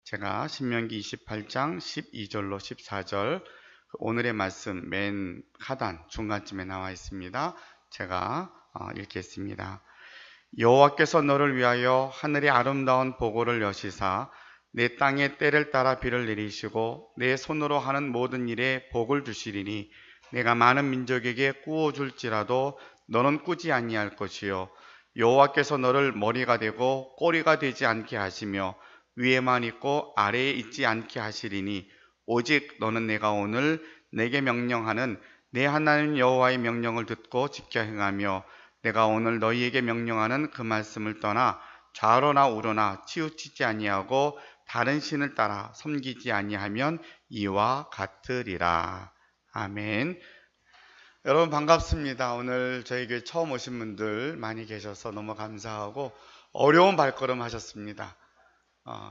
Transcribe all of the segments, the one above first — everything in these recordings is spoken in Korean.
제가 신명기 28장 12절로 14절 오늘의 말씀 맨 하단 중간쯤에 나와 있습니다. 제가 읽겠습니다. 여호와께서 너를 위하여 하늘의 아름다운 보고를 여시사 내 땅에 때를 따라 비를 내리시고 내 손으로 하는 모든 일에 복을 주시리니 내가 많은 민족에게 꾸어 줄지라도 너는 꾸지 아니할 것이요 여호와께서 너를 머리가 되고 꼬리가 되지 않게 하시며 위에만 있고 아래에 있지 않게 하시리니 오직 너는 내가 오늘 내게 명령하는 내 하나님 여호와의 명령을 듣고 지켜 행하며 내가 오늘 너희에게 명령하는 그 말씀을 떠나 좌로나 우로나 치우치지 아니하고 다른 신을 따라 섬기지 아니하면 이와 같으리라. 아멘. 여러분 반갑습니다. 오늘 저희 교회 처음 오신 분들 많이 계셔서 너무 감사하고 어려운 발걸음 하셨습니다.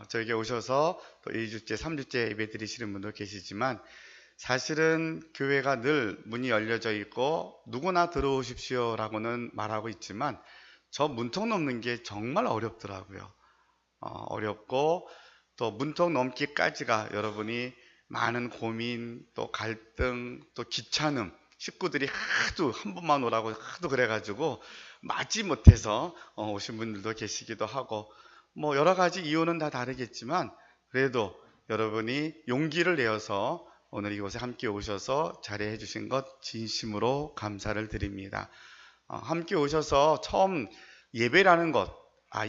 저에게 오셔서 또 2주째, 3주째 예배 드리시는 분도 계시지만 사실은 교회가 늘 문이 열려져 있고 누구나 들어오십시오 라고는 말하고 있지만 저 문턱 넘는 게 정말 어렵더라고요. 어렵고 또 문턱 넘기까지가 여러분이 많은 고민, 또 갈등, 또 귀찮음, 식구들이 하도 한 번만 오라고 하도 그래가지고 맞지 못해서 오신 분들도 계시기도 하고 뭐 여러 가지 이유는 다 다르겠지만 그래도 여러분이 용기를 내어서 오늘 이곳에 함께 오셔서 자리해 주신 것 진심으로 감사를 드립니다. 함께 오셔서 처음 예배라는 것,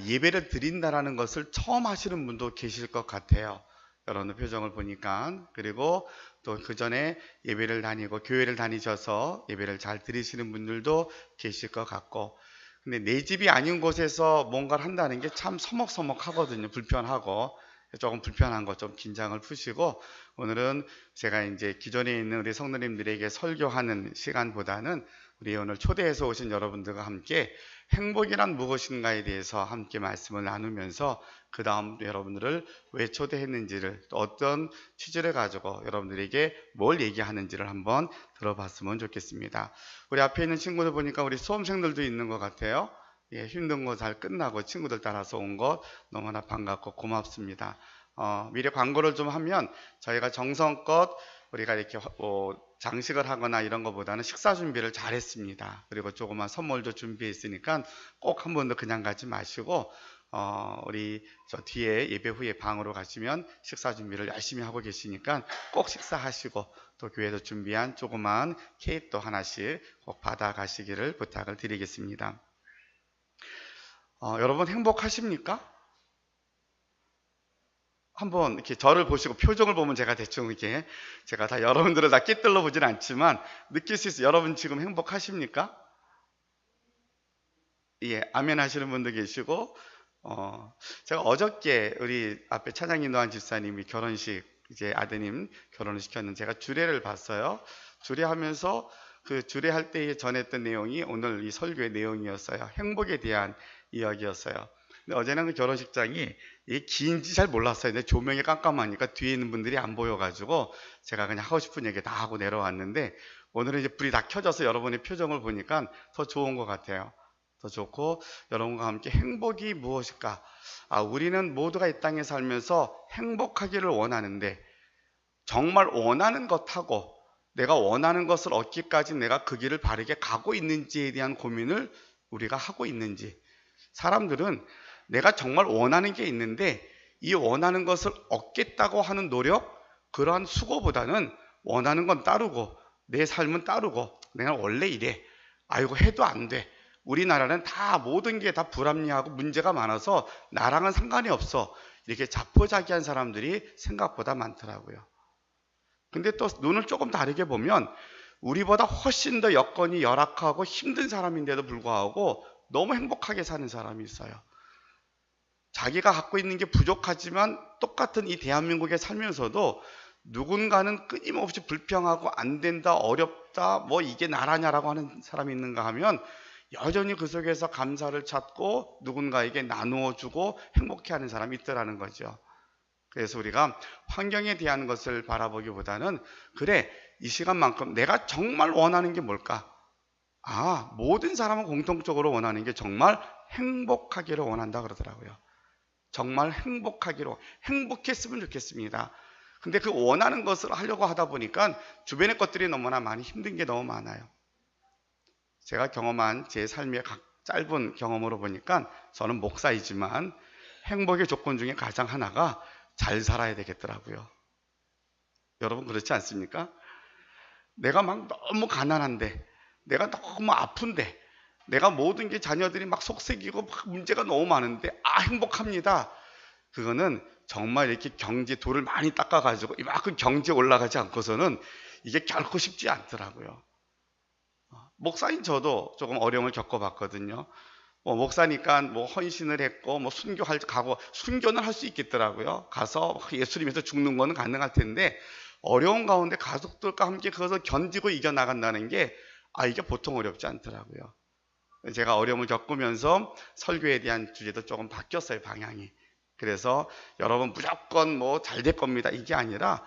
예배를 드린다라는 것을 처음 하시는 분도 계실 것 같아요. 여러분의 표정을 보니까. 그리고 또 그 전에 예배를 다니고 교회를 다니셔서 예배를 잘 드리시는 분들도 계실 것 같고 근데 내 집이 아닌 곳에서 뭔가를 한다는 게 참 서먹서먹하거든요. 불편하고 조금 불편한 거 좀 긴장을 푸시고 오늘은 제가 이제 기존에 있는 우리 성도님들에게 설교하는 시간보다는 우리 오늘 초대해서 오신 여러분들과 함께 행복이란 무엇인가에 대해서 함께 말씀을 나누면서 그 다음 여러분들을 왜 초대했는지를 또 어떤 취지를 가지고 여러분들에게 뭘 얘기하는지를 한번 들어봤으면 좋겠습니다. 우리 앞에 있는 친구들 보니까 우리 수험생들도 있는 것 같아요. 힘든 거 잘 끝나고 친구들 따라서 온 것 너무나 반갑고 고맙습니다. 미리 광고를 좀 하면 저희가 정성껏 우리가 이렇게 장식을 하거나 이런 것보다는 식사 준비를 잘 했습니다. 그리고 조그만 선물도 준비했으니까 꼭 한 번도 그냥 가지 마시고 우리 저 뒤에 예배 후에 방으로 가시면 식사 준비를 열심히 하고 계시니까 꼭 식사하시고 또 교회에서 준비한 조그만 케이크도 하나씩 꼭 받아 가시기를 부탁을 드리겠습니다. 여러분 행복하십니까? 한번 이렇게 저를 보시고 표정을 보면 제가 대충 이렇게 제가 다 여러분들을 다 깃들러 보진 않지만 느낄 수 있어요. 여러분 지금 행복하십니까? 예, 아멘 하시는 분도 계시고 제가 어저께 우리 앞에 찬양 인도한 집사님이 결혼식 이제 아드님 결혼을 시켰는데 제가 주례를 봤어요. 주례하면서 그 주례할 때 전했던 내용이 오늘 이 설교의 내용이었어요. 행복에 대한 이야기였어요. 근데 어제는 그 결혼식장이 긴지 잘 몰랐어요. 근데 조명이 깜깜하니까 뒤에 있는 분들이 안 보여가지고 제가 그냥 하고 싶은 얘기 다 하고 내려왔는데 오늘은 이제 불이 다 켜져서 여러분의 표정을 보니까 더 좋은 것 같아요. 더 좋고 여러분과 함께 행복이 무엇일까? 우리는 모두가 이 땅에 살면서 행복하기를 원하는데 정말 원하는 것하고 내가 원하는 것을 얻기까지 내가 그 길을 바르게 가고 있는지에 대한 고민을 우리가 하고 있는지 사람들은 내가 정말 원하는 게 있는데 이 원하는 것을 얻겠다고 하는 노력 그러한 수고보다는 원하는 건 따르고 내 삶은 따르고 내가 원래 이래 이거 해도 안 돼 우리나라는 다 모든 게 다 불합리하고 문제가 많아서 나랑은 상관이 없어 이렇게 자포자기한 사람들이 생각보다 많더라고요. 근데 또 눈을 조금 다르게 보면 우리보다 훨씬 더 여건이 열악하고 힘든 사람인데도 불구하고 너무 행복하게 사는 사람이 있어요. 자기가 갖고 있는 게 부족하지만 똑같은 이 대한민국에 살면서도 누군가는 끊임없이 불평하고 안 된다, 어렵다, 뭐 이게 나라냐라고 하는 사람이 있는가 하면 여전히 그 속에서 감사를 찾고 누군가에게 나누어 주고 행복해하는 사람이 있더라는 거죠. 그래서 우리가 환경에 대한 것을 바라보기보다는 그래 이 시간만큼 내가 정말 원하는 게 뭘까? 모든 사람은 공통적으로 원하는 게 정말 행복하기를 원한다 그러더라고요. 정말 행복했으면 좋겠습니다. 근데 그 원하는 것을 하려고 하다 보니까 주변의 것들이 너무나 많이 힘든 게 너무 많아요. 제가 경험한 제 삶의 짧은 경험으로 보니까 저는 목사이지만 행복의 조건 중에 가장 하나가 잘 살아야 되겠더라고요. 여러분 그렇지 않습니까? 내가 막 너무 가난한데, 내가 너무 아픈데, 내가 모든 게 자녀들이 막 속색이고 막 문제가 너무 많은데 행복합니다. 그거는 정말 이렇게 경제 돌을 많이 닦아가지고 이만큼 경제 올라가지 않고서는 이게 결코 쉽지 않더라고요. 목사인 저도 조금 어려움을 겪어봤거든요. 목사니까 헌신을 했고 순교할 가고 순교는 할 수 있겠더라고요. 가서 예수님에서 죽는 거는 가능할 텐데 어려운 가운데 가족들과 함께 그것을 견디고 이겨나간다는 게 이게 보통 어렵지 않더라고요. 제가 어려움을 겪으면서 설교에 대한 주제도 조금 바뀌었어요, 방향이. 그래서 여러분 무조건 잘 될 겁니다, 이게 아니라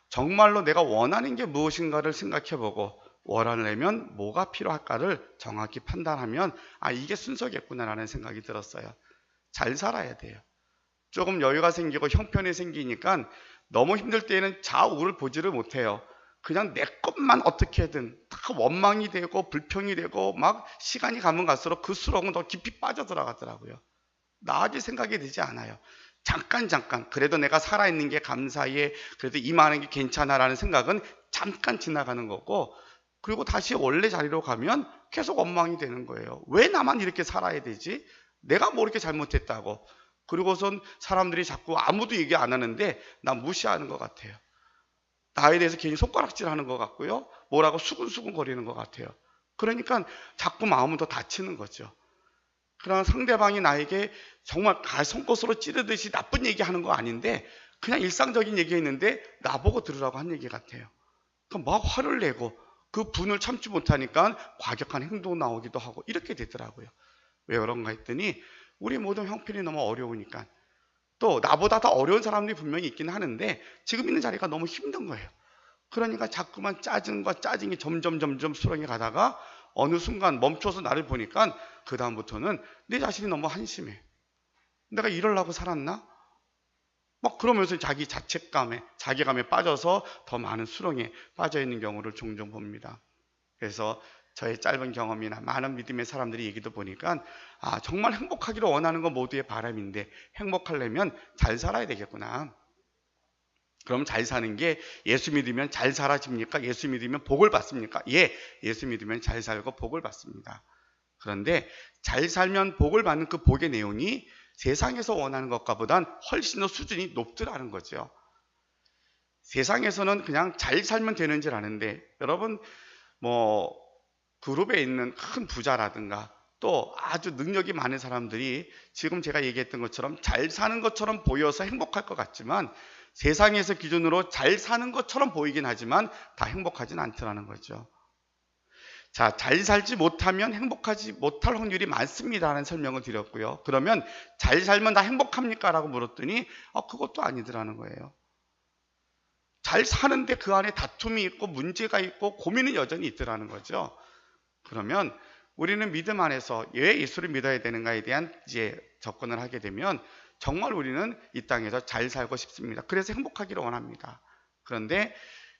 정말로 내가 원하는 게 무엇인가를 생각해보고 원하려면 뭐가 필요할까를 정확히 판단하면 이게 순서겠구나라는 생각이 들었어요. 잘 살아야 돼요. 조금 여유가 생기고 형편이 생기니까 너무 힘들 때에는 좌우를 보지를 못해요. 그냥 내 것만 어떻게든 다 원망이 되고 불평이 되고 막 시간이 가면 갈수록 그 수렁은 더 깊이 빠져들어가더라고요. 나아질 생각이 되지 않아요. 잠깐 그래도 내가 살아있는 게 감사해, 그래도 임하는 게 괜찮아라는 생각은 잠깐 지나가는 거고, 그리고 다시 원래 자리로 가면 계속 원망이 되는 거예요. 왜 나만 이렇게 살아야 되지? 내가 뭐 이렇게 잘못했다고. 그리고선 사람들이 자꾸 아무도 얘기 안 하는데 나 무시하는 것 같아요. 나에 대해서 괜히 손가락질하는 것 같고요. 뭐라고 수근수근 거리는 것 같아요. 그러니까 자꾸 마음은 더 다치는 거죠. 그러나 상대방이 나에게 정말 손꽃으로 찌르듯이 나쁜 얘기하는 거 아닌데 그냥 일상적인 얘기했는데 나보고 들으라고 한 얘기 같아요. 그럼 막 화를 내고 그 분을 참지 못하니까 과격한 행동 나오기도 하고 이렇게 되더라고요. 왜 그런가 했더니 우리 모든 형편이 너무 어려우니까, 또 나보다 더 어려운 사람들이 분명히 있긴 하는데 지금 있는 자리가 너무 힘든 거예요. 그러니까 자꾸만 짜증이 점점 수렁에 가다가 어느 순간 멈춰서 나를 보니까 그 다음부터는 내 자신이 너무 한심해. 내가 이러려고 살았나? 막 그러면서 자기 자책감에, 자괴감에 빠져서 더 많은 수렁에 빠져있는 경우를 종종 봅니다. 그래서 저의 짧은 경험이나 많은 믿음의 사람들이 얘기도 보니까 정말 행복하기를 원하는 건 모두의 바람인데 행복하려면 잘 살아야 되겠구나. 그럼 잘 사는 게 예수 믿으면 잘 살아집니까? 예수 믿으면 복을 받습니까? 예, 예수 믿으면 잘 살고 복을 받습니다. 그런데 잘 살면 복을 받는 그 복의 내용이 세상에서 원하는 것과보단 훨씬 더 수준이 높더라는 거죠. 세상에서는 그냥 잘 살면 되는 줄 아는데, 여러분 그룹에 있는 큰 부자라든가 또 아주 능력이 많은 사람들이 지금 제가 얘기했던 것처럼 잘 사는 것처럼 보여서 행복할 것 같지만 세상에서 기준으로 잘 사는 것처럼 보이긴 하지만 다 행복하진 않더라는 거죠. 자, 잘 살지 못하면 행복하지 못할 확률이 많습니다라는 설명을 드렸고요. 그러면 잘 살면 다 행복합니까? 라고 물었더니 그것도 아니더라는 거예요. 잘 사는데 그 안에 다툼이 있고 문제가 있고 고민은 여전히 있더라는 거죠. 그러면 우리는 믿음 안에서 왜 예수를 믿어야 되는가에 대한 이제 접근을 하게 되면 정말 우리는 이 땅에서 잘 살고 싶습니다. 그래서 행복하기를 원합니다. 그런데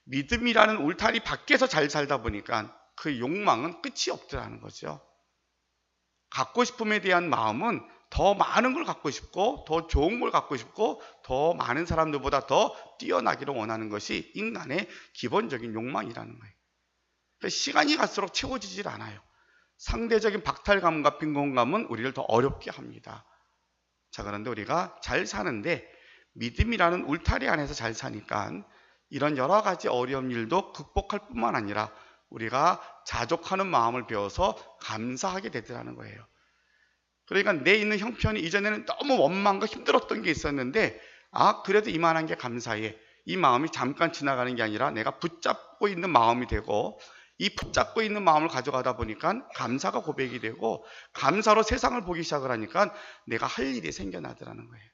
믿음이라는 울타리 밖에서 잘 살다 보니까 그 욕망은 끝이 없더라는 거죠. 갖고 싶음에 대한 마음은 더 많은 걸 갖고 싶고 더 좋은 걸 갖고 싶고 더 많은 사람들보다 더 뛰어나기를 원하는 것이 인간의 기본적인 욕망이라는 거예요. 시간이 갈수록 채워지질 않아요. 상대적인 박탈감과 빈곤감은 우리를 더 어렵게 합니다. 자, 그런데 우리가 잘 사는데 믿음이라는 울타리 안에서 잘 사니까 이런 여러 가지 어려운 일도 극복할 뿐만 아니라 우리가 자족하는 마음을 배워서 감사하게 되더라는 거예요. 그러니까 내 있는 형편이 이전에는 너무 원망과 힘들었던 게 있었는데 그래도 이만한 게 감사해. 이 마음이 잠깐 지나가는 게 아니라 내가 붙잡고 있는 마음이 되고, 이 붙잡고 있는 마음을 가져가다 보니까 감사가 고백이 되고 감사로 세상을 보기 시작을 하니까 내가 할 일이 생겨나더라는 거예요.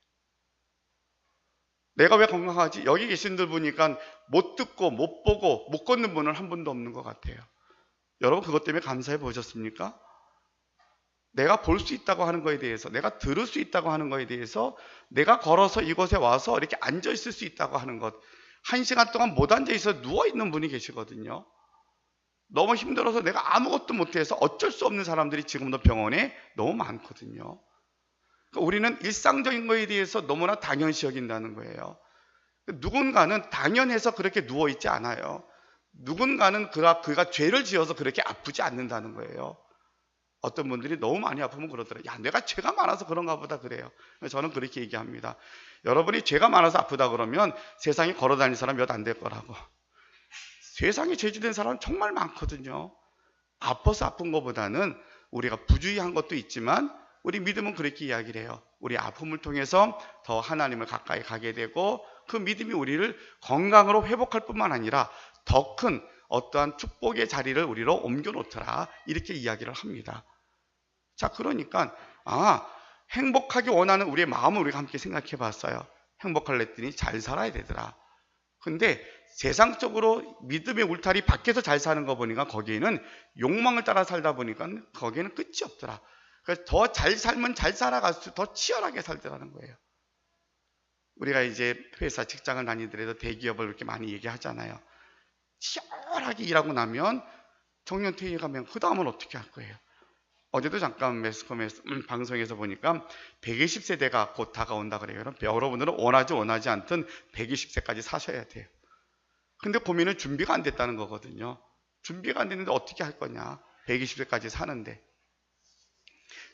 내가 왜 건강하지? 여기 계신 분들 보니까 못 듣고 못 보고 못 걷는 분은 한 분도 없는 것 같아요. 여러분 그것 때문에 감사해 보셨습니까? 내가 볼 수 있다고 하는 거에 대해서, 내가 들을 수 있다고 하는 거에 대해서, 내가 걸어서 이곳에 와서 이렇게 앉아 있을 수 있다고 하는 것, 1시간 동안 못 앉아 있어 누워 있는 분이 계시거든요. 너무 힘들어서 내가 아무것도 못해서 어쩔 수 없는 사람들이 지금도 병원에 너무 많거든요. 그러니까 우리는 일상적인 거에 대해서 너무나 당연시 여긴다는 거예요. 누군가는 당연해서 그렇게 누워 있지 않아요. 누군가는 그가 죄를 지어서 그렇게 아프지 않는다는 거예요. 어떤 분들이 너무 많이 아프면 그러더라고요. 야, 내가 죄가 많아서 그런가 보다 그래요. 저는 그렇게 얘기합니다. 여러분이 죄가 많아서 아프다 그러면 세상에 걸어다니는 사람 몇 안 될 거라고. 세상에 죄지된 사람은 정말 많거든요. 아파서 아픈 것보다는 우리가 부주의한 것도 있지만 우리 믿음은 그렇게 이야기를 해요. 우리 아픔을 통해서 더 하나님을 가까이 가게 되고 그 믿음이 우리를 건강으로 회복할 뿐만 아니라 더 큰 어떠한 축복의 자리를 우리로 옮겨놓더라, 이렇게 이야기를 합니다. 자, 그러니까 행복하기 원하는 우리의 마음을 우리가 함께 생각해 봤어요. 행복하려 했더니 잘 살아야 되더라. 근데 세상적으로 믿음의 울타리 밖에서 잘 사는 거 보니까 거기에는 욕망을 따라 살다 보니까 거기에는 끝이 없더라. 그래서 더 잘 살면 잘 살아갈수록 더 치열하게 살더라는 거예요. 우리가 이제 회사 직장을 다니더라도 대기업을 이렇게 많이 얘기하잖아요. 치열하게 일하고 나면 정년퇴직에 가면 그 다음은 어떻게 할 거예요? 어제도 잠깐 매스컴에서 방송에서 보니까 120세대가 곧 다가온다 그래요. 여러분들은 원하지 않든 120세까지 사셔야 돼요. 근데 고민은 준비가 안 됐다는 거거든요. 준비가 안 됐는데 어떻게 할 거냐? 120세까지 사는데.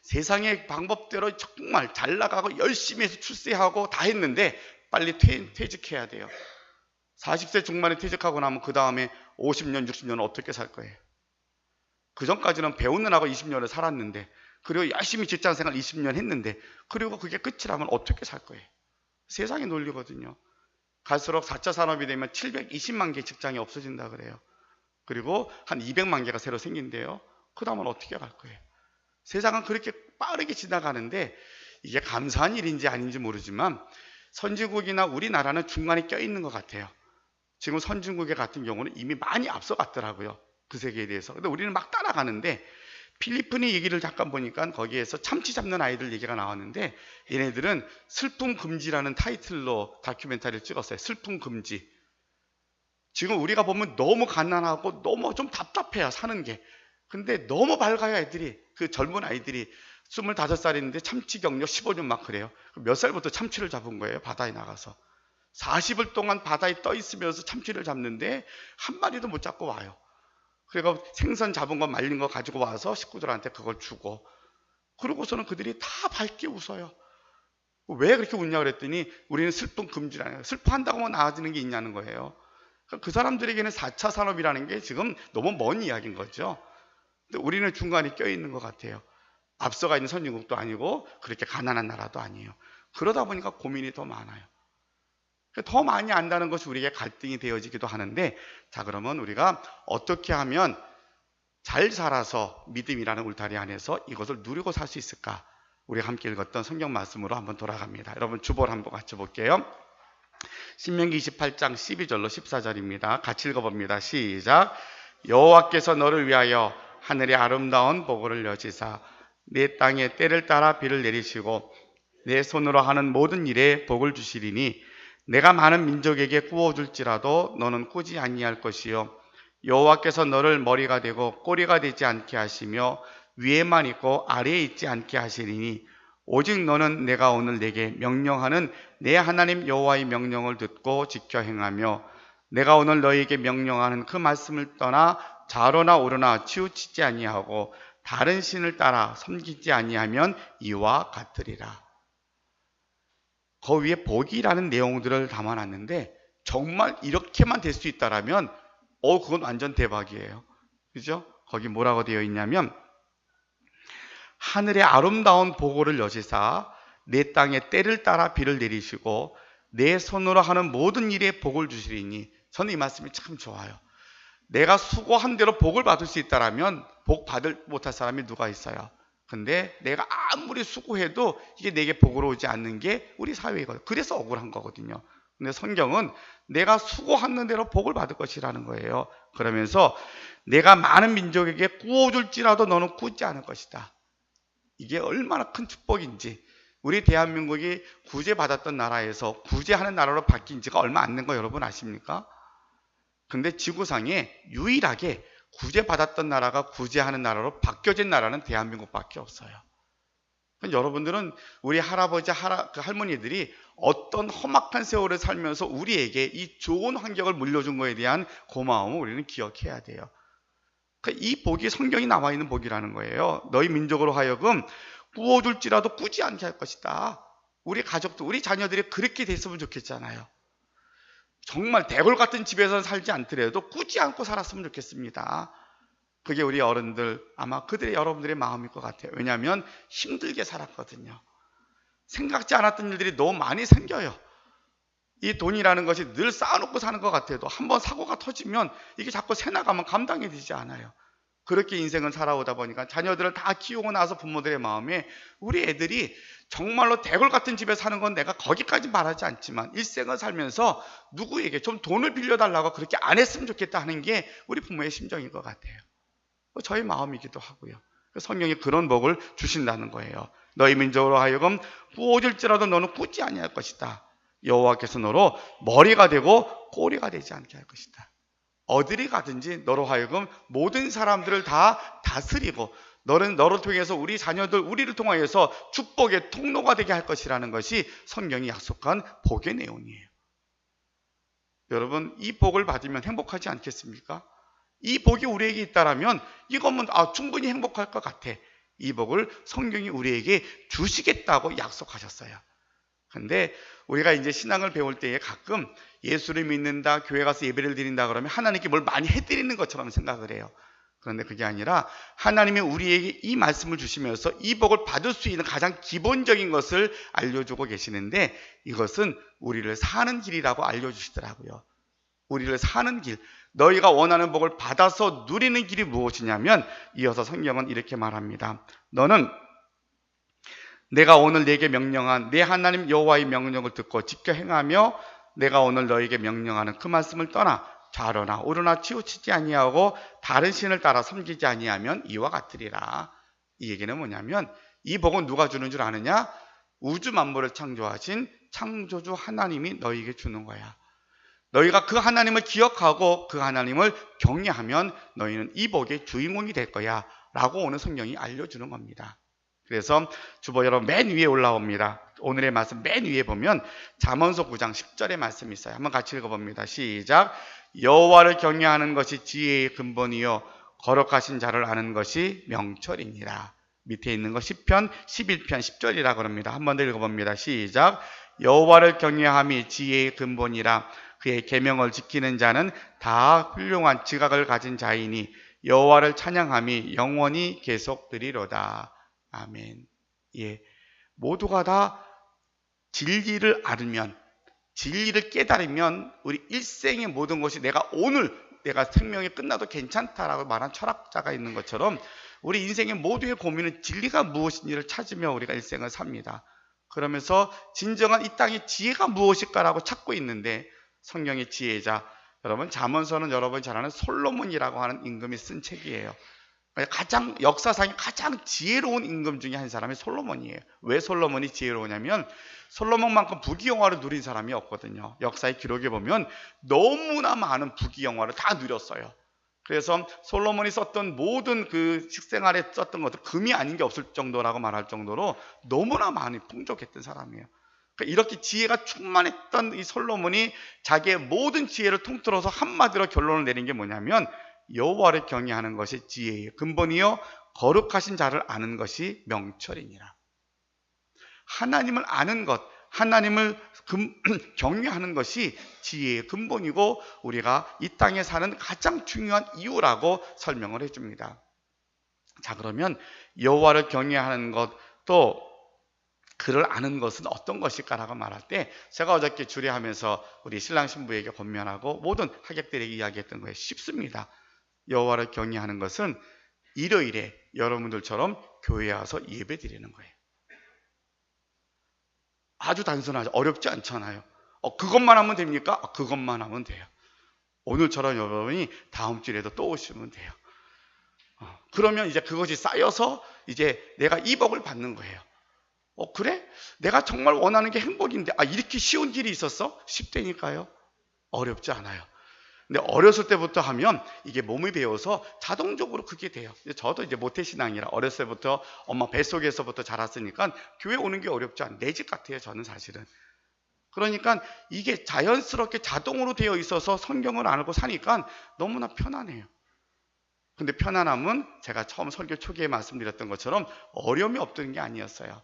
세상의 방법대로 정말 잘 나가고 열심히 해서 출세하고 다 했는데 빨리 퇴직해야 돼요. 40세 중반에 퇴직하고 나면 그 다음에 50년, 60년은 어떻게 살 거예요? 그 전까지는 배우느라고 20년을 살았는데, 그리고 열심히 직장생활 20년 했는데, 그리고 그게 끝이라면 어떻게 살 거예요? 세상의 논리거든요. 갈수록 4차 산업이 되면 720만 개 직장이 없어진다 그래요. 그리고 한 200만 개가 새로 생긴대요. 그 다음은 어떻게 갈 거예요? 세상은 그렇게 빠르게 지나가는데 이게 감사한 일인지 아닌지 모르지만 선진국이나 우리나라는 중간에 껴있는 것 같아요. 지금 선진국의 같은 경우는 이미 많이 앞서갔더라고요. 그 세계에 대해서. 근데 우리는 막 따라가는데, 필리핀의 얘기를 잠깐 보니까 거기에서 참치 잡는 아이들 얘기가 나왔는데, 얘네들은 슬픔 금지라는 타이틀로 다큐멘터리를 찍었어요. 슬픔 금지. 지금 우리가 보면 너무 가난하고 너무 좀 답답해요, 사는 게. 근데 너무 밝아요, 애들이. 그 젊은 아이들이 25살인데 참치 경력 15년 막 그래요. 몇 살부터 참치를 잡은 거예요, 바다에 나가서. 40일 동안 바다에 떠 있으면서 참치를 잡는데 한 마리도 못 잡고 와요. 그리고 생선 잡은 거 말린 거 가지고 와서 식구들한테 그걸 주고, 그러고서는 그들이 다 밝게 웃어요. 왜 그렇게 웃냐 그랬더니 우리는 슬픔 금지라는 거예요. 슬퍼한다고 뭐 나아지는 게 있냐는 거예요. 그 사람들에게는 4차 산업이라는 게 지금 너무 먼 이야기인 거죠. 근데 우리는 중간에 껴있는 것 같아요. 앞서가 있는 선진국도 아니고 그렇게 가난한 나라도 아니에요. 그러다 보니까 고민이 더 많아요. 더 많이 안다는 것이 우리에게 갈등이 되어지기도 하는데, 자, 그러면 우리가 어떻게 하면 잘 살아서 믿음이라는 울타리 안에서 이것을 누리고 살 수 있을까? 우리가 함께 읽었던 성경 말씀으로 한번 돌아갑니다. 여러분 주보를 한번 같이 볼게요. 신명기 28장 12절로 14절입니다. 같이 읽어봅니다. 시작. 여호와께서 너를 위하여 하늘의 아름다운 보고를 여시사 내 땅에 때를 따라 비를 내리시고 내 손으로 하는 모든 일에 복을 주시리니 내가 많은 민족에게 구워줄지라도 너는 꾸지 아니할 것이요 여호와께서 너를 머리가 되고 꼬리가 되지 않게 하시며 위에만 있고 아래에 있지 않게 하시리니 오직 너는 내가 오늘 내게 명령하는 내 하나님 여호와의 명령을 듣고 지켜 행하며 내가 오늘 너에게 명령하는 그 말씀을 떠나 좌로나 우로나 치우치지 아니하고 다른 신을 따라 섬기지 아니하면 이와 같으리라. 그 위에 복이라는 내용들을 담아놨는데 정말 이렇게만 될 수 있다라면 그건 완전 대박이에요. 그죠? 거기 뭐라고 되어 있냐면 하늘의 아름다운 보고를 여시사 내 땅에 때를 따라 비를 내리시고 내 손으로 하는 모든 일에 복을 주시리니, 저는 이 말씀이 참 좋아요. 내가 수고한 대로 복을 받을 수 있다라면 복 받을 못할 사람이 누가 있어요? 근데 내가 아무리 수고해도 이게 내게 복으로 오지 않는 게 우리 사회이거든요. 그래서 억울한 거거든요. 근데 성경은 내가 수고하는 대로 복을 받을 것이라는 거예요. 그러면서 내가 많은 민족에게 구워줄지라도 너는 굳지 않을 것이다. 이게 얼마나 큰 축복인지. 우리 대한민국이 구제받았던 나라에서 구제하는 나라로 바뀐 지가 얼마 안 된 거 여러분 아십니까? 근데 지구상에 유일하게 구제받았던 나라가 구제하는 나라로 바뀌어진 나라는 대한민국밖에 없어요. 여러분들은 우리 할아버지, 할머니들이 어떤 험악한 세월을 살면서 우리에게 이 좋은 환경을 물려준 것에 대한 고마움을 우리는 기억해야 돼요. 이 복이 성경이 나와 있는 복이라는 거예요. 너희 민족으로 하여금 구워줄지라도 꾸지 않게 할 것이다. 우리 가족도, 우리 자녀들이 그렇게 됐으면 좋겠잖아요. 정말 대골 같은 집에서 살지 않더라도 꾸지 않고 살았으면 좋겠습니다. 그게 우리 어른들, 아마 여러분들의 마음일 것 같아요. 왜냐하면 힘들게 살았거든요. 생각지 않았던 일들이 너무 많이 생겨요. 이 돈이라는 것이 늘 쌓아놓고 사는 것 같아도 한번 사고가 터지면 이게 자꾸 새 나가면 감당이 되지 않아요. 그렇게 인생을 살아오다 보니까 자녀들을 다 키우고 나서 부모들의 마음에 우리 애들이 정말로 대골 같은 집에 사는 건 내가 거기까지 말하지 않지만 일생을 살면서 누구에게 좀 돈을 빌려달라고 그렇게 안 했으면 좋겠다 하는 게 우리 부모의 심정인 것 같아요. 저희 마음이기도 하고요. 성경이 그런 복을 주신다는 거예요. 너희 민족으로 하여금 구워질지라도 너는 꾸지 아니할 것이다. 여호와께서 너로 머리가 되고 꼬리가 되지 않게 할 것이다. 어디를 가든지 너로 하여금 모든 사람들을 다 다스리고 너를 통해서 우리 자녀들, 우리를 통하여서 축복의 통로가 되게 할 것이라는 것이 성경이 약속한 복의 내용이에요. 여러분, 이 복을 받으면 행복하지 않겠습니까? 이 복이 우리에게 있다라면 이거면 충분히 행복할 것 같아. 이 복을 성경이 우리에게 주시겠다고 약속하셨어요. 근데 우리가 이제 신앙을 배울 때에 가끔 예수를 믿는다, 교회 가서 예배를 드린다 그러면 하나님께 뭘 많이 해드리는 것처럼 생각을 해요. 그런데 그게 아니라 하나님이 우리에게 이 말씀을 주시면서 이 복을 받을 수 있는 가장 기본적인 것을 알려주고 계시는데 이것은 우리를 사는 길이라고 알려주시더라고요. 우리를 사는 길, 너희가 원하는 복을 받아서 누리는 길이 무엇이냐면 이어서 성경은 이렇게 말합니다. 너는 내가 오늘 네게 명령한 내 하나님 여호와의 명령을 듣고 지켜 행하며 내가 오늘 너에게 명령하는 그 말씀을 떠나 좌로나 우로나 치우치지 아니하고 다른 신을 따라 섬기지 아니하면 이와 같으리라. 이 얘기는 뭐냐면 이 복은 누가 주는 줄 아느냐? 우주 만물을 창조하신 창조주 하나님이 너희에게 주는 거야. 너희가 그 하나님을 기억하고 그 하나님을 경외하면 너희는 이 복의 주인공이 될 거야 라고 오늘 성경이 알려주는 겁니다. 그래서 주보 여러분 맨 위에 올라옵니다. 오늘의 말씀 맨 위에 보면 잠언서 9장 10절의 말씀이 있어요. 한번 같이 읽어봅니다. 시작. 여호와를 경외하는 것이 지혜의 근본이요 거룩하신 자를 아는 것이 명철이니라. 밑에 있는 거 10편 11편 10절이라 그럽니다. 한 번 더 읽어봅니다. 시작. 여호와를 경외함이 지혜의 근본이라. 그의 계명을 지키는 자는 다 훌륭한 지각을 가진 자이니 여호와를 찬양함이 영원히 계속되리로다. 아멘. 예, 모두가 다 진리를 알으면, 진리를 깨달으면 우리 일생의 모든 것이 내가 생명이 끝나도 괜찮다라고 말한 철학자가 있는 것처럼 우리 인생의 모두의 고민은 진리가 무엇인지를 찾으며 우리가 일생을 삽니다. 그러면서 진정한 이 땅의 지혜가 무엇일까라고 찾고 있는데 성경의 지혜자, 여러분 잠언서는 여러분이 잘 아는 솔로몬이라고 하는 임금이 쓴 책이에요. 역사상에 가장 지혜로운 임금 중에 한 사람이 솔로몬이에요. 왜 솔로몬이 지혜로우냐면 솔로몬만큼 부귀영화를 누린 사람이 없거든요. 역사의 기록에 보면 너무나 많은 부귀영화를 다 누렸어요. 그래서 솔로몬이 썼던 모든 그 식생활에 썼던 것들 금이 아닌 게 없을 정도라고 말할 정도로 너무나 많이 풍족했던 사람이에요. 그러니까 이렇게 지혜가 충만했던 이 솔로몬이 자기의 모든 지혜를 통틀어서 한마디로 결론을 내린 게 뭐냐면 여호와를 경외하는 것이 지혜의 근본이요 거룩하신 자를 아는 것이 명철이니라. 하나님을 아는 것, 하나님을 경외하는 것이 지혜의 근본이고 우리가 이 땅에 사는 가장 중요한 이유라고 설명을 해줍니다. 자, 그러면 여호와를 경외하는 것 또 그를 아는 것은 어떤 것일까라고 말할 때 제가 어저께 주례하면서 우리 신랑 신부에게 권면하고 모든 하객들에게 이야기했던 거예요. 쉽습니다. 여호와를 경외하는 것은 일요일에 여러분들처럼 교회에 와서 예배 드리는 거예요. 아주 단순하죠. 어렵지 않잖아요. 그것만 하면 됩니까? 그것만 하면 돼요. 오늘처럼 여러분이 다음 주에도 또 오시면 돼요. 그러면 이제 그것이 쌓여서 이제 내가 이 복을 받는 거예요. 그래? 내가 정말 원하는 게 행복인데, 이렇게 쉬운 길이 있었어? 쉽다니까요. 어렵지 않아요. 근데 어렸을 때부터 하면 이게 몸이 배워서 자동적으로 그게 돼요. 저도 이제 모태신앙이라 어렸을 때부터 엄마 뱃속에서부터 자랐으니까 교회 오는 게 어렵지 않아요. 내 집 같아요, 저는 사실은. 그러니까 이게 자연스럽게 자동으로 되어 있어서 성경을 안 알고 사니까 너무나 편안해요. 근데 편안함은 제가 처음 설교 초기에 말씀드렸던 것처럼 어려움이 없던 게 아니었어요.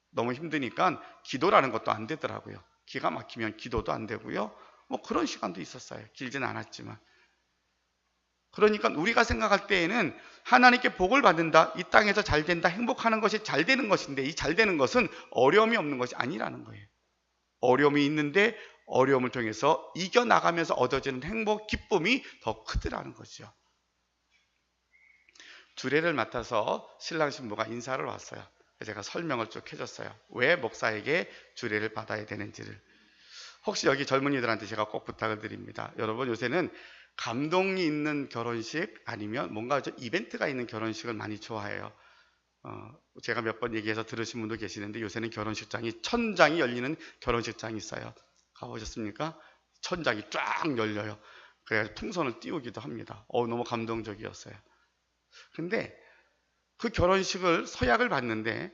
너무 힘드니까 기도라는 것도 안 되더라고요. 기가 막히면 기도도 안 되고요. 그런 시간도 있었어요. 길진 않았지만. 그러니까 우리가 생각할 때에는 하나님께 복을 받는다, 이 땅에서 잘 된다, 행복하는 것이 잘 되는 것인데, 이 잘 되는 것은 어려움이 없는 것이 아니라는 거예요. 어려움이 있는데 어려움을 통해서 이겨나가면서 얻어지는 행복, 기쁨이 더 크더라는 거죠. 주례를 맡아서 신랑 신부가 인사를 왔어요. 제가 설명을 쭉 해줬어요. 왜 목사에게 주례를 받아야 되는지를. 혹시 여기 젊은이들한테 제가 꼭 부탁을 드립니다. 여러분, 요새는 감동이 있는 결혼식 아니면 뭔가 좀 이벤트가 있는 결혼식을 많이 좋아해요. 제가 몇 번 얘기해서 들으신 분도 계시는데 요새는 결혼식장이 천장이 열리는 결혼식장이 있어요. 가보셨습니까? 천장이 쫙 열려요. 그래서 풍선을 띄우기도 합니다. 너무 감동적이었어요. 근데 그 결혼식을 서약을 받는데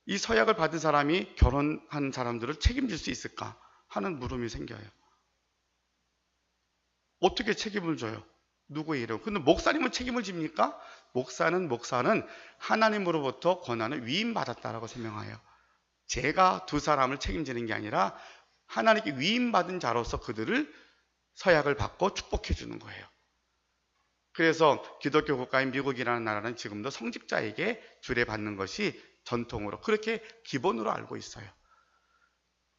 이 서약을 받은 사람이 결혼한 사람들을 책임질 수 있을까 하는 물음이 생겨요. 어떻게 책임을 져요? 누구의 이름? 근데 목사님은 책임을 집니까? 목사는 하나님으로부터 권한을 위임받았다라고 설명해요. 제가 두 사람을 책임지는 게 아니라 하나님께 위임받은 자로서 그들을 서약을 받고 축복해 주는 거예요. 그래서 기독교 국가인 미국이라는 나라는 지금도 성직자에게 주례받는 것이 전통으로 그렇게 기본으로 알고 있어요.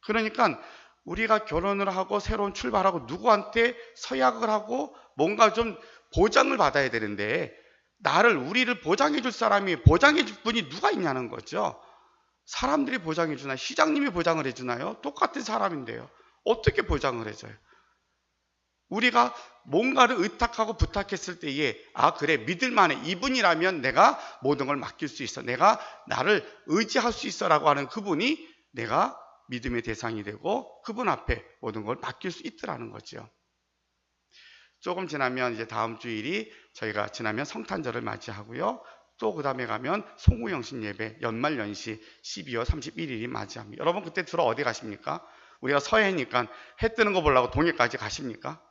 그러니까 우리가 결혼을 하고 새로운 출발하고 누구한테 서약을 하고 뭔가 좀 보장을 받아야 되는데 우리를 보장해 줄 사람이 보장해 줄 분이 누가 있냐는 거죠. 사람들이 보장해 주나요? 시장님이 보장을 해주나요? 똑같은 사람인데요. 어떻게 보장을 해줘요? 우리가 뭔가를 의탁하고 부탁했을 때에 그래 믿을만해, 이분이라면 내가 모든 걸 맡길 수 있어, 내가 나를 의지할 수 있어 라고 하는 그분이 내가 믿음의 대상이 되고 그분 앞에 모든 걸 맡길 수 있더라는 거죠. 조금 지나면 이제 다음 주일이 저희가 지나면 성탄절을 맞이하고요. 또 그 다음에 가면 송구영신 예배 연말연시 12월 31일이 맞이합니다. 여러분 그때 주로 어디 가십니까? 우리가 서해니까 해 뜨는 거 보려고 동해까지 가십니까?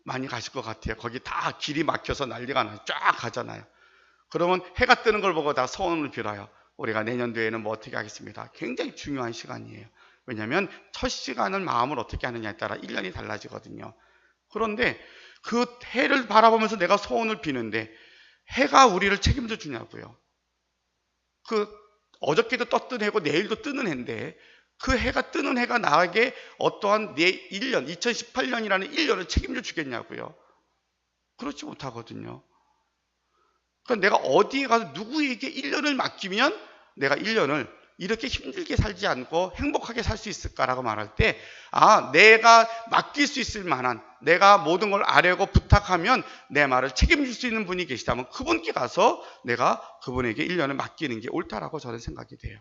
많이 가실 것 같아요. 거기 다 길이 막혀서 난리가 나요. 쫙 가잖아요. 그러면 해가 뜨는 걸 보고 다 소원을 빌어요. 우리가 내년도에는 뭐 어떻게 하겠습니다. 굉장히 중요한 시간이에요. 왜냐하면 첫 시간을 마음을 어떻게 하느냐에 따라 1년이 달라지거든요. 그런데 그 해를 바라보면서 내가 소원을 비는데 해가 우리를 책임져 주냐고요. 어저께도 떴던 해고 내일도 뜨는 해인데 그 해가 뜨는 해가 나에게 어떠한 내 1년, 2018년이라는 1년을 책임져 주겠냐고요. 그렇지 못하거든요. 그러니까 내가 어디에 가서 누구에게 1년을 맡기면 내가 1년을 이렇게 힘들게 살지 않고 행복하게 살 수 있을까라고 말할 때 내가 맡길 수 있을 만한, 내가 모든 걸 아뢰고 부탁하면 내 말을 책임질 수 있는 분이 계시다면 그분께 가서 내가 그분에게 1년을 맡기는 게 옳다라고 저는 생각이 돼요.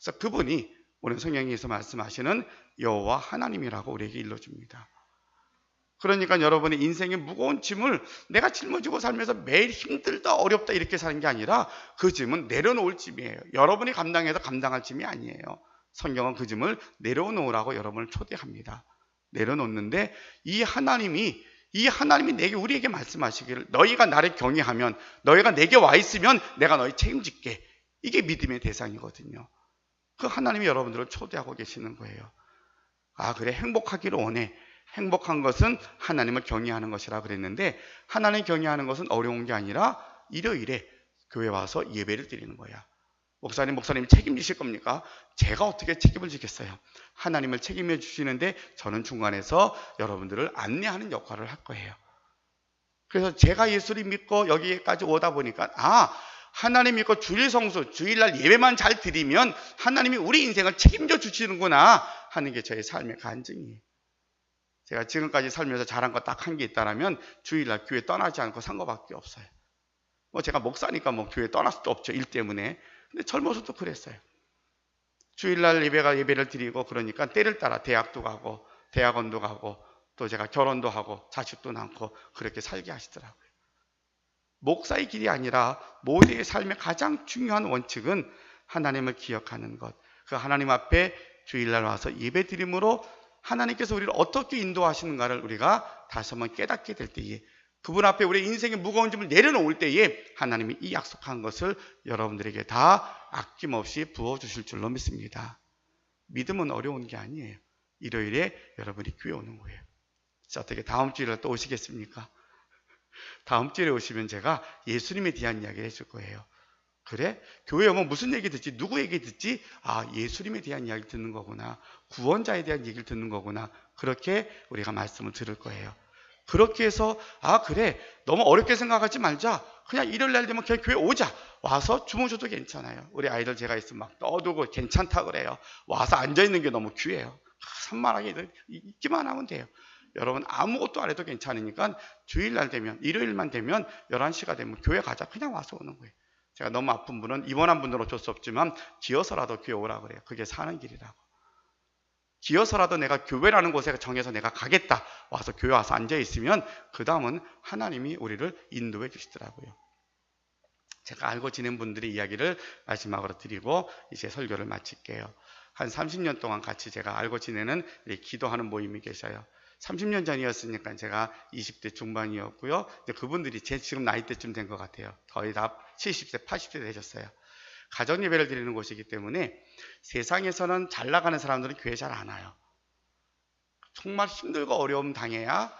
그래서 그분이 오늘 성경에서 말씀하시는 여호와 하나님이라고 우리에게 일러줍니다. 그러니까 여러분의 인생의 무거운 짐을 내가 짊어지고 살면서 매일 힘들다 어렵다 이렇게 사는 게 아니라 그 짐은 내려놓을 짐이에요. 여러분이 감당해서 감당할 짐이 아니에요. 성경은 그 짐을 내려놓으라고 여러분을 초대합니다. 내려놓는데 이 하나님이 내게 우리에게 말씀하시기를 너희가 나를 경외하면, 너희가 내게 와 있으면 내가 너희 책임질게. 이게 믿음의 대상이거든요. 그 하나님이 여러분들을 초대하고 계시는 거예요. 그래 행복하기를 원해. 행복한 것은 하나님을 경외하는 것이라 그랬는데 하나님 경외하는 것은 어려운 게 아니라 일요일에 교회 와서 예배를 드리는 거야. 목사님 책임지실 겁니까? 제가 어떻게 책임을 지겠어요? 하나님을 책임져 주시는데 저는 중간에서 여러분들을 안내하는 역할을 할 거예요. 그래서 제가 예수를 믿고 여기까지 오다 보니까 하나님 믿고 주일 성수, 주일날 예배만 잘 드리면 하나님이 우리 인생을 책임져 주시는구나 하는 게 저의 삶의 간증이에요. 제가 지금까지 살면서 잘한 거 딱 한 게 있다면 주일날 교회 떠나지 않고 산 거밖에 없어요. 제가 목사니까 교회 떠날 수도 없죠. 일 때문에. 근데 젊어서도 그랬어요. 주일날 예배를 드리고 그러니까 때를 따라 대학도 가고 대학원도 가고 또 제가 결혼도 하고 자식도 낳고 그렇게 살게 하시더라고요. 목사의 길이 아니라 모두의 삶의 가장 중요한 원칙은 하나님을 기억하는 것. 그 하나님 앞에 주일날 와서 예배 드림으로 하나님께서 우리를 어떻게 인도하시는가를 우리가 다시 한번 깨닫게 될 때에, 그분 앞에 우리의 인생의 무거운 짐을 내려놓을 때에 하나님이 이 약속한 것을 여러분들에게 다 아낌없이 부어주실 줄로 믿습니다. 믿음은 어려운 게 아니에요. 일요일에 여러분이 교회 오는 거예요. 자, 어떻게 다음 주일에 또 오시겠습니까? 다음 주에 오시면 제가 예수님에 대한 이야기를 해줄 거예요. 그래? 교회 오면 무슨 얘기 듣지? 누구 얘기 듣지? 아, 예수님에 대한 이야기 듣는 거구나. 구원자에 대한 얘기를 듣는 거구나. 그렇게 우리가 말씀을 들을 거예요. 그렇게 해서 그래, 너무 어렵게 생각하지 말자. 그냥 일요일 날 되면 그냥 교회 오자. 와서 주무셔도 괜찮아요. 우리 아이들 제가 있으면 막 떠들고 괜찮다 그래요. 와서 앉아있는 게 너무 귀해요. 산만하게 있기만 하면 돼요. 여러분 아무것도 안 해도 괜찮으니까 주일날 되면, 일요일만 되면 11시가 되면 교회 가자. 그냥 와서 오는 거예요. 제가 너무 아픈 분은, 입원한 분들은 어쩔 수 없지만 기어서라도 교회 오라 그래요. 그게 사는 길이라고. 기어서라도 내가 교회라는 곳에 정해서 내가 가겠다. 와서 교회 와서 앉아있으면 그 다음은 하나님이 우리를 인도해 주시더라고요. 제가 알고 지낸 분들의 이야기를 마지막으로 드리고 이제 설교를 마칠게요. 한 30년 동안 같이 제가 알고 지내는 기도하는 모임이 계셔요. 30년 전이었으니까 제가 20대 중반이었고요. 그분들이 제 지금 나이대쯤 된 것 같아요. 거의 다 70세, 80세 되셨어요. 가정 예배를 드리는 곳이기 때문에 세상에서는 잘 나가는 사람들은 교회 잘 안 와요. 정말 힘들고 어려움 당해야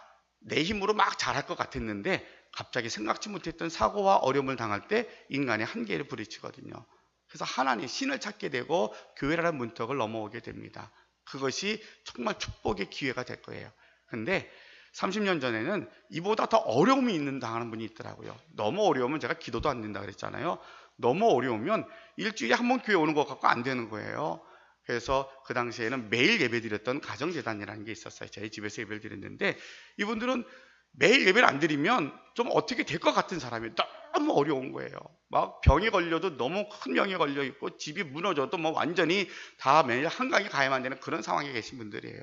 내 힘으로 막 잘할 것 같았는데 갑자기 생각지 못했던 사고와 어려움을 당할 때 인간의 한계를 부딪히거든요. 그래서 하나님, 신을 찾게 되고 교회라는 문턱을 넘어오게 됩니다. 그것이 정말 축복의 기회가 될 거예요. 근데 30년 전에는 이보다 더 어려움이 있는 당하는 분이 있더라고요. 너무 어려우면 제가 기도도 안 된다 그랬잖아요. 너무 어려우면 일주일에 한 번 교회 오는 것 갖고 안 되는 거예요. 그래서 그 당시에는 매일 예배 드렸던 가정재단이라는 게 있었어요. 저희 집에서 예배를 드렸는데 이분들은 매일 예배를 안 드리면 좀 어떻게 될 것 같은 사람이 너무 어려운 거예요. 막 병에 걸려도 너무 큰 병에 걸려 있고 집이 무너져도 완전히 다 매일 한강에 가야만 되는 그런 상황에 계신 분들이에요.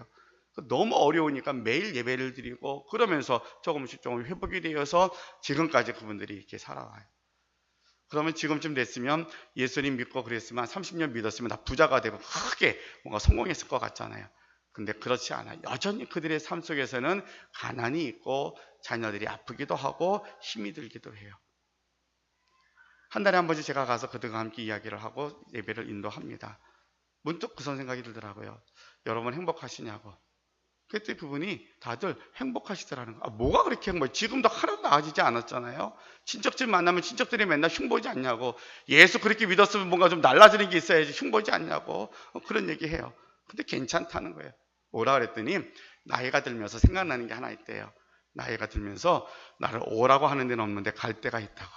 너무 어려우니까 매일 예배를 드리고 그러면서 조금씩 회복이 되어서 지금까지 그분들이 이렇게 살아와요. 그러면 지금쯤 됐으면 예수님 믿고 그랬으면 30년 믿었으면 다 부자가 되고 크게 뭔가 성공했을 것 같잖아요. 근데 그렇지 않아요. 여전히 그들의 삶 속에서는 가난이 있고 자녀들이 아프기도 하고 힘이 들기도 해요. 한 달에 한 번씩 제가 가서 그들과 함께 이야기를 하고 예배를 인도합니다. 문득 그런 생각이 들더라고요. 여러분 행복하시냐고. 그때 그분이 다들 행복하시더라는 거예요. 뭐가 그렇게 행복해? 지금도 하나도 나아지지 않았잖아요. 친척들 만나면 친척들이 맨날 흉보지 않냐고. 예수 그렇게 믿었으면 뭔가 좀 달라지는 게 있어야지 흉보지 않냐고. 그런 얘기해요. 근데 괜찮다는 거예요. 오라 그랬더니 나이가 들면서 생각나는 게 하나 있대요. 나이가 들면서 나를 오라고 하는 데는 없는데 갈 데가 있다고.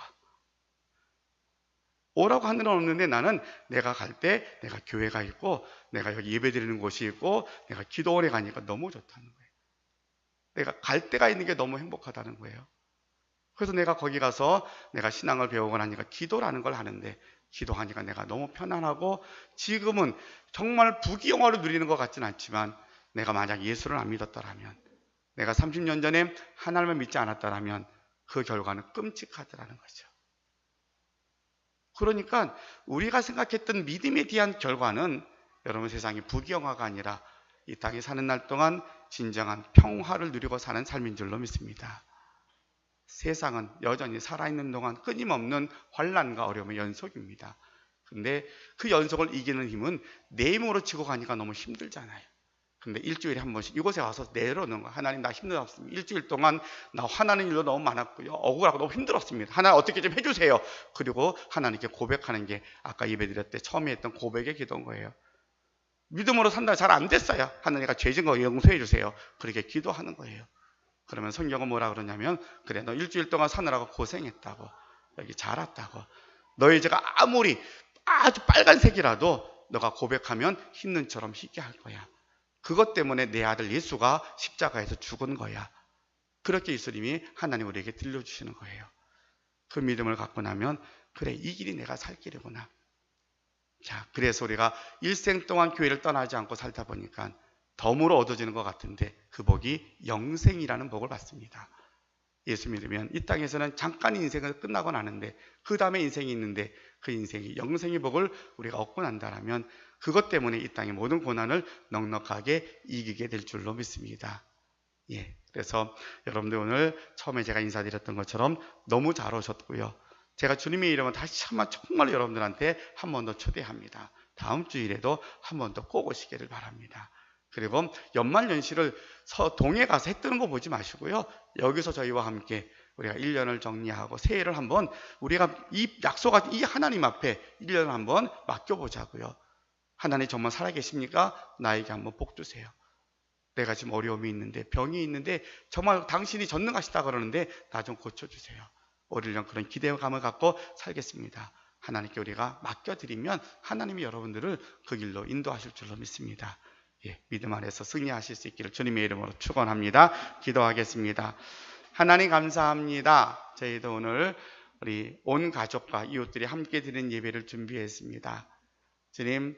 오라고 하는 데는 없는데 나는 내가 갈 때 내가 교회가 있고 내가 여기 예배 드리는 곳이 있고 내가 기도원에 가니까 너무 좋다는 거예요. 내가 갈 데가 있는 게 너무 행복하다는 거예요. 그래서 내가 거기 가서 내가 신앙을 배우거나 하니까 기도라는 걸 하는데 기도하니까 내가 너무 편안하고 지금은 정말 부귀영화를 누리는 것 같지는 않지만 내가 만약 예수를 안 믿었더라면, 내가 30년 전에 하나님을 믿지 않았더라면 그 결과는 끔찍하더라는 거죠. 그러니까 우리가 생각했던 믿음에 대한 결과는 여러분 세상이 부귀영화가 아니라 이 땅에 사는 날 동안 진정한 평화를 누리고 사는 삶인 줄로 믿습니다. 세상은 여전히 살아있는 동안 끊임없는 환난과 어려움의 연속입니다. 근데 그 연속을 이기는 힘은 내 힘으로 지고 가니까 너무 힘들잖아요. 근데 일주일에 한 번씩 이곳에 와서 내려놓는 거예요. 하나님 나 힘들었습니다. 일주일 동안 나 화나는 일도 너무 많았고요. 억울하고 너무 힘들었습니다. 하나님 어떻게 좀 해주세요. 그리고 하나님께 고백하는 게 아까 예배드릴 때 처음에 했던 고백의 기도인 거예요. 믿음으로 산다 잘 안 됐어요. 하나님과 죄진 거 용서해 주세요. 그렇게 기도하는 거예요. 그러면 성경은 뭐라 그러냐면 그래 너 일주일 동안 사느라고 고생했다고, 여기 잘 왔다고, 너의 죄가 아무리 아주 빨간색이라도 너가 고백하면 흰 눈처럼 희게 할 거야. 그것 때문에 내 아들 예수가 십자가에서 죽은 거야. 그렇게 예수님이 하나님 우리에게 들려주시는 거예요. 그 믿음을 갖고 나면 그래, 이 길이 내가 살 길이구나. 자, 그래서 우리가 일생 동안 교회를 떠나지 않고 살다 보니까 덤으로 얻어지는 것 같은데 그 복이 영생이라는 복을 받습니다. 예수 믿으면 이 땅에서는 잠깐 인생은 끝나고 나는데 그 다음에 인생이 있는데 그 인생이 영생의 복을 우리가 얻고 난다라면 그것 때문에 이 땅의 모든 고난을 넉넉하게 이기게 될 줄로 믿습니다. 예, 그래서 여러분들 오늘 처음에 제가 인사드렸던 것처럼 너무 잘 오셨고요. 제가 주님의 이름을 다시 한번 정말 여러분들한테 한 번 더 초대합니다. 다음 주일에도 한 번 더 꼭 오시기를 바랍니다. 그리고 연말연시를 동해 가서 해 뜨는 거 보지 마시고요. 여기서 저희와 함께 우리가 1년을 정리하고 새해를 한번 우리가 이 약속한 이 하나님 앞에 1년을 한번 맡겨보자고요. 하나님 정말 살아계십니까? 나에게 한번 복 주세요. 내가 지금 어려움이 있는데 병이 있는데 정말 당신이 전능하시다 그러는데 나 좀 고쳐주세요. 우리는 그런 기대감을 갖고 살겠습니다. 하나님께 우리가 맡겨드리면 하나님이 여러분들을 그 길로 인도하실 줄로 믿습니다. 예, 믿음 안에서 승리하실 수 있기를 주님의 이름으로 축원합니다. 기도하겠습니다. 하나님 감사합니다. 저희도 오늘 우리 온 가족과 이웃들이 함께 드리는 예배를 준비했습니다. 주님,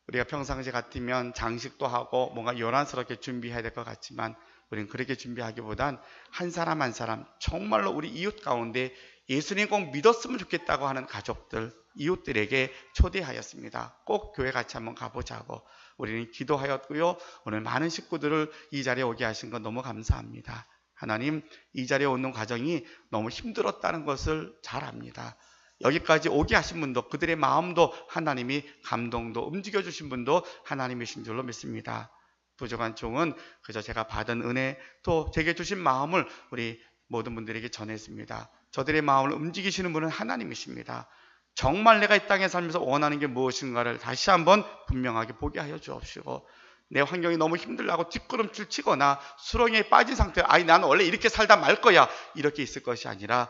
우리가 평상시 같으면 장식도 하고 뭔가 요란스럽게 준비해야 될 것 같지만 우리는 그렇게 준비하기보단 한 사람 한 사람 정말로 우리 이웃 가운데 예수님 꼭 믿었으면 좋겠다고 하는 가족들, 이웃들에게 초대하였습니다. 꼭 교회 같이 한번 가보자고 우리는 기도하였고요. 오늘 많은 식구들을 이 자리에 오게 하신 건 너무 감사합니다. 하나님, 이 자리에 오는 과정이 너무 힘들었다는 것을 잘 압니다. 여기까지 오게 하신 분도 그들의 마음도 하나님이 감동도 움직여주신 분도 하나님이신 줄로 믿습니다. 부족한 종은 그저 제가 받은 은혜 또 제게 주신 마음을 우리 모든 분들에게 전했습니다. 저들의 마음을 움직이시는 분은 하나님이십니다. 정말 내가 이 땅에 살면서 원하는 게 무엇인가를 다시 한번 분명하게 보게 하여 주옵시고 내 환경이 너무 힘들다고 뒷걸음질 치거나 수렁에 빠진 상태로 나는 원래 이렇게 살다 말 거야 이렇게 있을 것이 아니라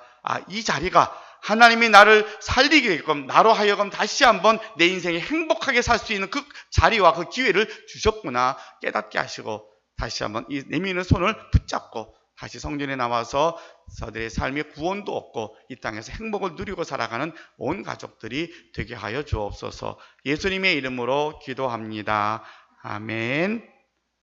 이 자리가 하나님이 나를 살리게끔 나로 하여금 다시 한번 내 인생에 행복하게 살 수 있는 그 자리와 그 기회를 주셨구나 깨닫게 하시고 다시 한번 이 내미는 손을 붙잡고 다시 성전에 나와서 저들의 삶의 구원도 얻고 이 땅에서 행복을 누리고 살아가는 온 가족들이 되게 하여 주옵소서. 예수님의 이름으로 기도합니다. 아멘.